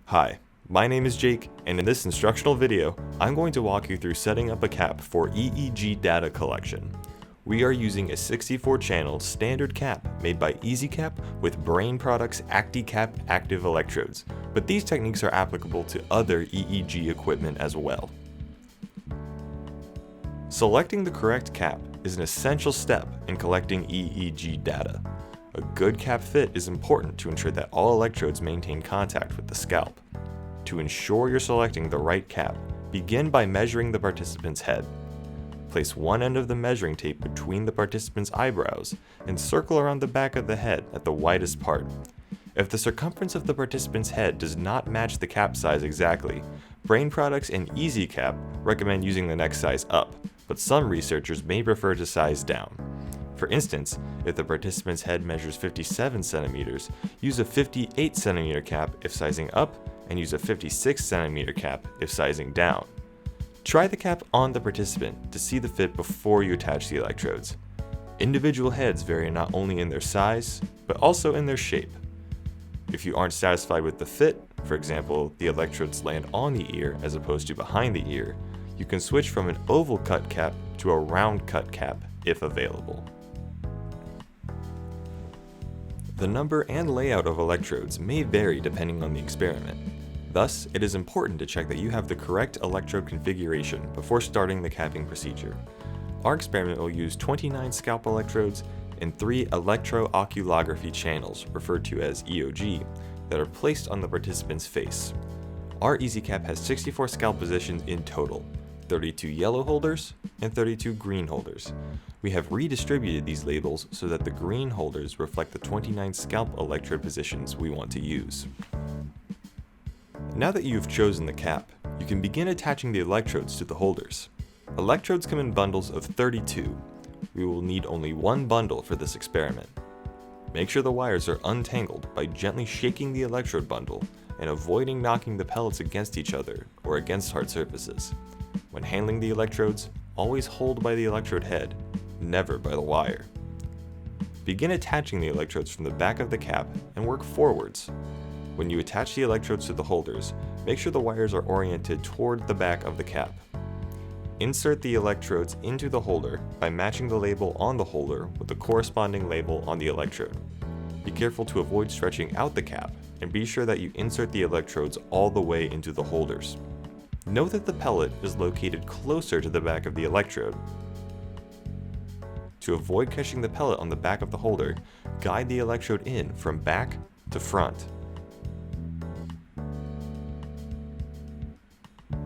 Hi, my name is Jake, and in this instructional video, I'm going to walk you through setting up a cap for EEG data collection. We are using a 64-channel standard cap made by EasyCap with Brain Products ActiCap active electrodes, but these techniques are applicable to other EEG equipment as well. Selecting the correct cap is an essential step in collecting EEG data. A good cap fit is important to ensure that all electrodes maintain contact with the scalp. To ensure you're selecting the right cap, begin by measuring the participant's head. Place one end of the measuring tape between the participant's eyebrows and circle around the back of the head at the widest part. If the circumference of the participant's head does not match the cap size exactly, Brain Products and EasyCap recommend using the next size up, but some researchers may prefer to size down. For instance, if the participant's head measures 57 centimeters, use a 58 centimeter cap if sizing up, and use a 56 centimeter cap if sizing down. Try the cap on the participant to see the fit before you attach the electrodes. Individual heads vary not only in their size, but also in their shape. If you aren't satisfied with the fit, for example, the electrodes land on the ear as opposed to behind the ear, you can switch from an oval cut cap to a round cut cap if available. The number and layout of electrodes may vary depending on the experiment. Thus, it is important to check that you have the correct electrode configuration before starting the capping procedure. Our experiment will use 29 scalp electrodes and 3 electrooculography channels, referred to as EOG, that are placed on the participant's face. Our EasyCap has 64 scalp positions in total, 32 yellow holders and 32 green holders. We have redistributed these labels so that the green holders reflect the 29 scalp electrode positions we want to use. Now that you've chosen the cap, you can begin attaching the electrodes to the holders. Electrodes come in bundles of 32. We will need only one bundle for this experiment. Make sure the wires are untangled by gently shaking the electrode bundle and avoiding knocking the pellets against each other or against hard surfaces. When handling the electrodes, always hold by the electrode head, never by the wire. Begin attaching the electrodes from the back of the cap and work forwards. When you attach the electrodes to the holders, make sure the wires are oriented toward the back of the cap. Insert the electrodes into the holder by matching the label on the holder with the corresponding label on the electrode. Be careful to avoid stretching out the cap, and be sure that you insert the electrodes all the way into the holders. Note that the pellet is located closer to the back of the electrode. To avoid catching the pellet on the back of the holder, guide the electrode in from back to front.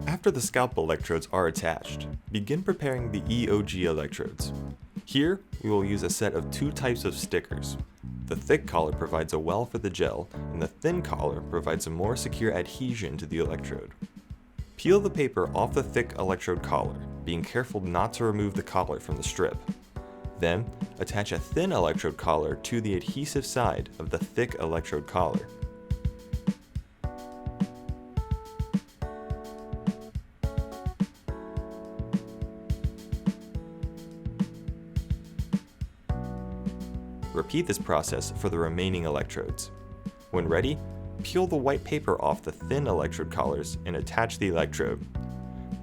After the scalp electrodes are attached, begin preparing the EOG electrodes. Here, we will use a set of 2 types of stickers. The thick collar provides a well for the gel, and the thin collar provides a more secure adhesion to the electrode. Peel the paper off the thick electrode collar, being careful not to remove the collar from the strip. Then, attach a thin electrode collar to the adhesive side of the thick electrode collar. Repeat this process for the remaining electrodes. When ready, peel the white paper off the thin electrode collars and attach the electrode.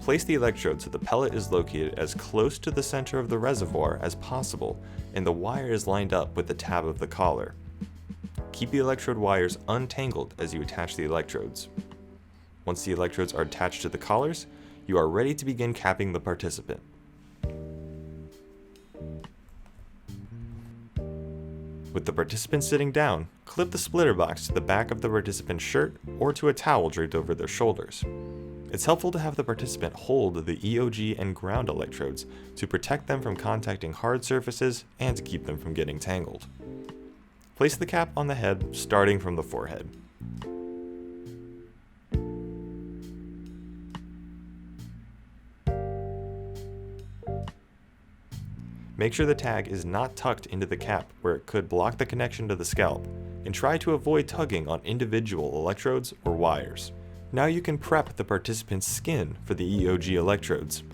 Place the electrode so the pellet is located as close to the center of the reservoir as possible and the wire is lined up with the tab of the collar. Keep the electrode wires untangled as you attach the electrodes. Once the electrodes are attached to the collars, you are ready to begin capping the participant. With the participant sitting down, clip the splitter box to the back of the participant's shirt or to a towel draped over their shoulders. It's helpful to have the participant hold the EOG and ground electrodes to protect them from contacting hard surfaces and to keep them from getting tangled. Place the cap on the head starting from the forehead. Make sure the tag is not tucked into the cap where it could block the connection to the scalp, and try to avoid tugging on individual electrodes or wires. Now you can prep the participant's skin for the EOG electrodes.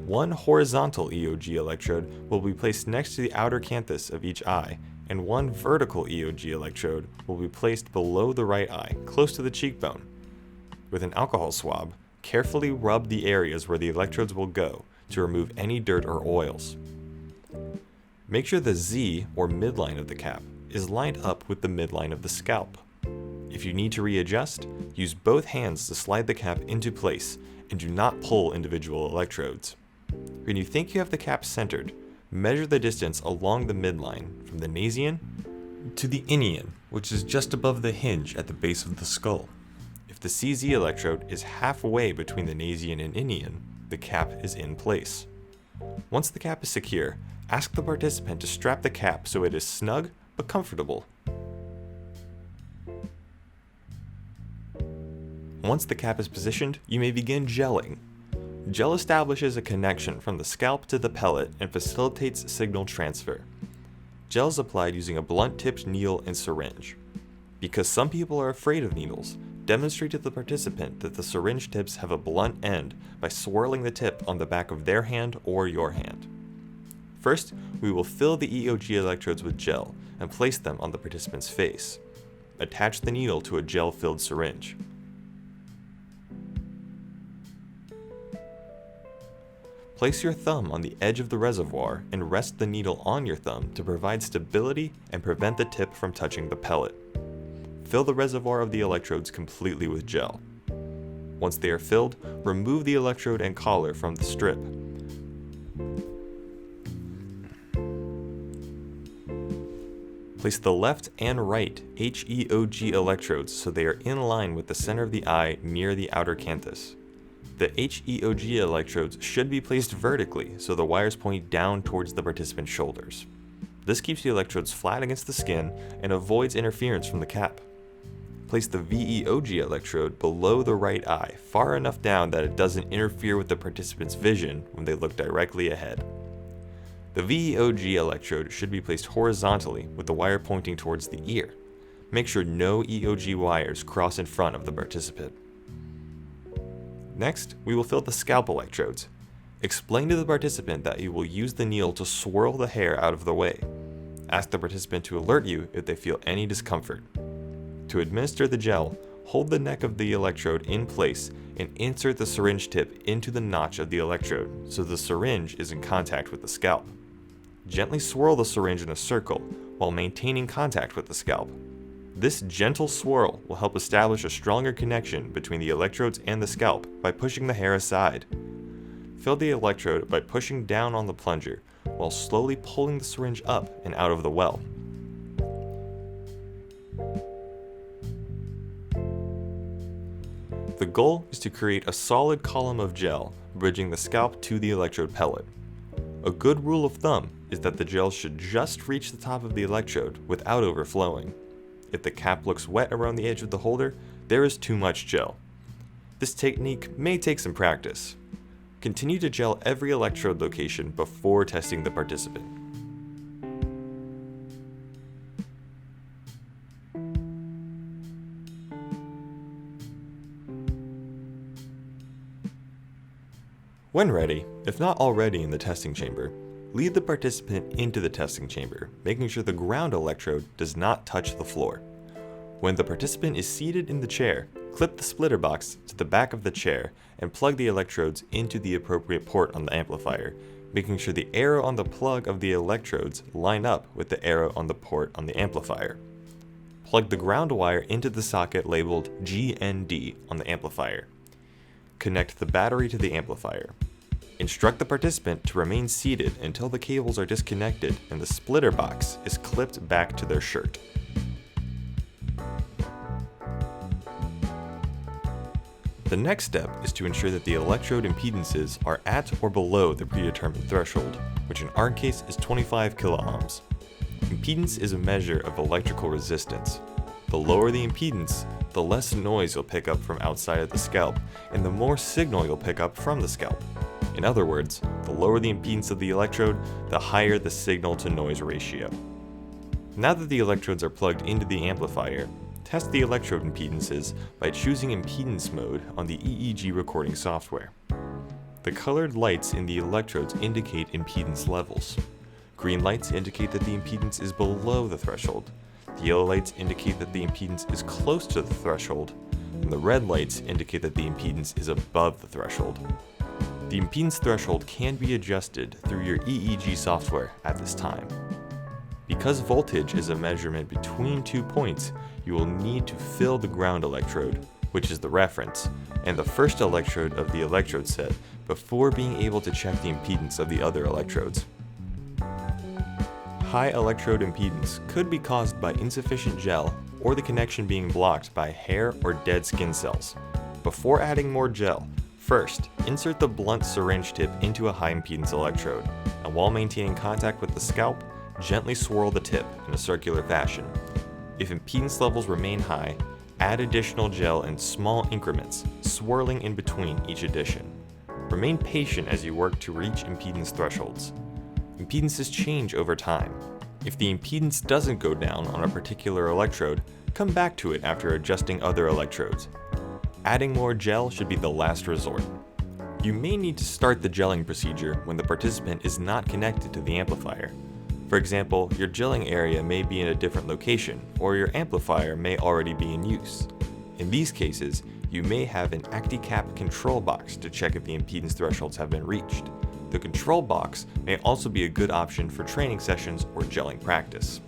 One horizontal EOG electrode will be placed next to the outer canthus of each eye, and one vertical EOG electrode will be placed below the right eye, close to the cheekbone. With an alcohol swab, carefully rub the areas where the electrodes will go to remove any dirt or oils. Make sure the Z, or midline of the cap, is lined up with the midline of the scalp. If you need to readjust, use both hands to slide the cap into place and do not pull individual electrodes. When you think you have the cap centered, measure the distance along the midline from the nasion to the inion, which is just above the hinge at the base of the skull. If the CZ electrode is halfway between the nasion and inion, the cap is in place. Once the cap is secure, ask the participant to strap the cap so it is snug but comfortable. Once the cap is positioned, you may begin gelling. Gel establishes a connection from the scalp to the pellet and facilitates signal transfer. Gel is applied using a blunt-tipped needle and syringe. Because some people are afraid of needles, demonstrate to the participant that the syringe tips have a blunt end by swirling the tip on the back of their hand or your hand. First, we will fill the EOG electrodes with gel and place them on the participant's face. Attach the needle to a gel-filled syringe. Place your thumb on the edge of the reservoir and rest the needle on your thumb to provide stability and prevent the tip from touching the pellet. Fill the reservoir of the electrodes completely with gel. Once they are filled, remove the electrode and collar from the strip. Place the left and right HEOG electrodes so they are in line with the center of the eye near the outer canthus. The HEOG electrodes should be placed vertically so the wires point down towards the participant's shoulders. This keeps the electrodes flat against the skin and avoids interference from the cap. Place the VEOG electrode below the right eye, far enough down that it doesn't interfere with the participant's vision when they look directly ahead. The VEOG electrode should be placed horizontally with the wire pointing towards the ear. Make sure no EOG wires cross in front of the participant. Next, we will fill the scalp electrodes. Explain to the participant that you will use the needle to swirl the hair out of the way. Ask the participant to alert you if they feel any discomfort. To administer the gel, hold the neck of the electrode in place and insert the syringe tip into the notch of the electrode so the syringe is in contact with the scalp. Gently swirl the syringe in a circle while maintaining contact with the scalp. This gentle swirl will help establish a stronger connection between the electrodes and the scalp by pushing the hair aside. Fill the electrode by pushing down on the plunger while slowly pulling the syringe up and out of the well. The goal is to create a solid column of gel bridging the scalp to the electrode pellet. A good rule of thumb is that the gel should just reach the top of the electrode without overflowing. If the cap looks wet around the edge of the holder, there is too much gel. This technique may take some practice. Continue to gel every electrode location before testing the participant. When ready, if not already in the testing chamber, lead the participant into the testing chamber, making sure the ground electrode does not touch the floor. When the participant is seated in the chair, clip the splitter box to the back of the chair and plug the electrodes into the appropriate port on the amplifier, making sure the arrow on the plug of the electrodes line up with the arrow on the port on the amplifier. Plug the ground wire into the socket labeled GND on the amplifier. Connect the battery to the amplifier. Instruct the participant to remain seated until the cables are disconnected and the splitter box is clipped back to their shirt. The next step is to ensure that the electrode impedances are at or below the predetermined threshold, which in our case is 25 kiloohms. Impedance is a measure of electrical resistance. The lower the impedance, the less noise you'll pick up from outside of the scalp, and the more signal you'll pick up from the scalp. In other words, the lower the impedance of the electrode, the higher the signal-to-noise ratio. Now that the electrodes are plugged into the amplifier, test the electrode impedances by choosing impedance mode on the EEG recording software. The colored lights in the electrodes indicate impedance levels. Green lights indicate that the impedance is below the threshold. The yellow lights indicate that the impedance is close to the threshold, and the red lights indicate that the impedance is above the threshold. The impedance threshold can be adjusted through your EEG software at this time. Because voltage is a measurement between 2 points, you will need to fill the ground electrode, which is the reference, and the first electrode of the electrode set before being able to check the impedance of the other electrodes. High electrode impedance could be caused by insufficient gel or the connection being blocked by hair or dead skin cells. Before adding more gel, first, insert the blunt syringe tip into a high impedance electrode, and while maintaining contact with the scalp, gently swirl the tip in a circular fashion. If impedance levels remain high, add additional gel in small increments, swirling in between each addition. Remain patient as you work to reach impedance thresholds. Impedances change over time. If the impedance doesn't go down on a particular electrode, come back to it after adjusting other electrodes. Adding more gel should be the last resort. You may need to start the gelling procedure when the participant is not connected to the amplifier. For example, your gelling area may be in a different location, or your amplifier may already be in use. In these cases, you may have an ActiCap control box to check if the impedance thresholds have been reached. The control box may also be a good option for training sessions or gelling practice.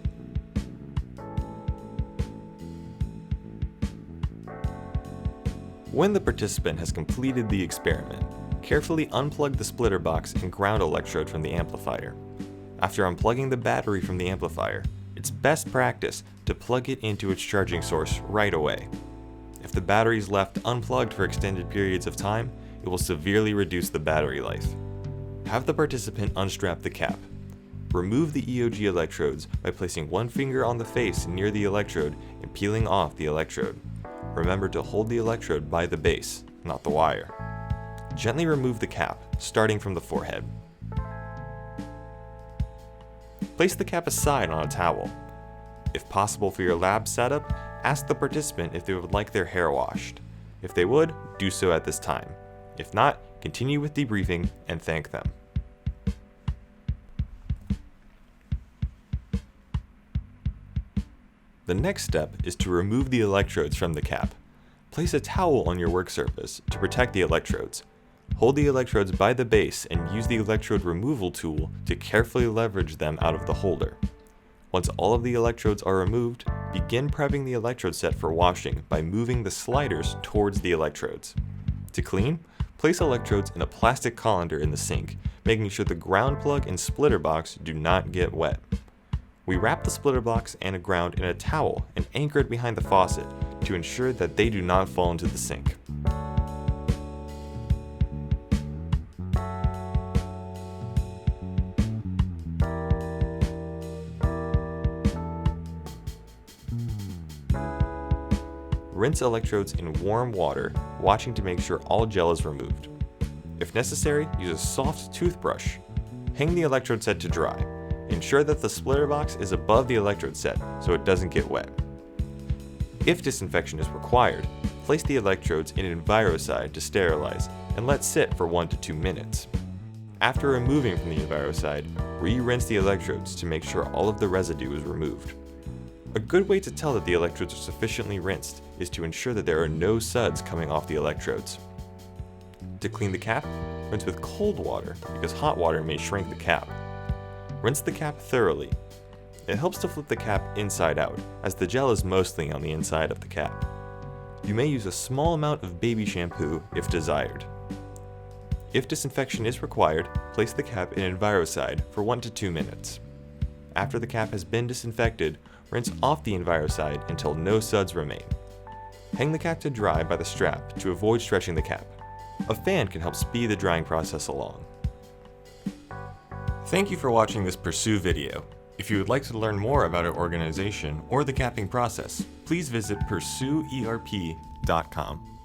When the participant has completed the experiment, carefully unplug the splitter box and ground electrode from the amplifier. After unplugging the battery from the amplifier, it's best practice to plug it into its charging source right away. If the battery is left unplugged for extended periods of time, it will severely reduce the battery life. Have the participant unstrap the cap. Remove the EOG electrodes by placing one finger on the face near the electrode and peeling off the electrode. Remember to hold the electrode by the base, not the wire. Gently remove the cap, starting from the forehead. Place the cap aside on a towel. If possible for your lab setup, ask the participant if they would like their hair washed. If they would, do so at this time. If not, continue with debriefing and thank them. The next step is to remove the electrodes from the cap. Place a towel on your work surface to protect the electrodes. Hold the electrodes by the base and use the electrode removal tool to carefully leverage them out of the holder. Once all of the electrodes are removed, begin prepping the electrode set for washing by moving the sliders towards the electrodes. To clean, place electrodes in a plastic colander in the sink, making sure the ground plug and splitter box do not get wet. We wrap the splitter box and a ground in a towel and anchor it behind the faucet to ensure that they do not fall into the sink. Rinse electrodes in warm water, watching to make sure all gel is removed. If necessary, use a soft toothbrush. Hang the electrode set to dry. Ensure that the splitter box is above the electrode set so it doesn't get wet. If disinfection is required, place the electrodes in Envirocide to sterilize and let sit for 1 to 2 minutes. After removing from the Envirocide, re-rinse the electrodes to make sure all of the residue is removed. A good way to tell that the electrodes are sufficiently rinsed is to ensure that there are no suds coming off the electrodes. To clean the cap, rinse with cold water because hot water may shrink the cap. Rinse the cap thoroughly. It helps to flip the cap inside out, as the gel is mostly on the inside of the cap. You may use a small amount of baby shampoo if desired. If disinfection is required, place the cap in Envirocide for 1 to 2 minutes. After the cap has been disinfected, rinse off the Envirocide until no suds remain. Hang the cap to dry by the strap to avoid stretching the cap. A fan can help speed the drying process along. Thank you for watching this Pursue video. If you would like to learn more about our organization or the capping process, please visit pursueerp.com.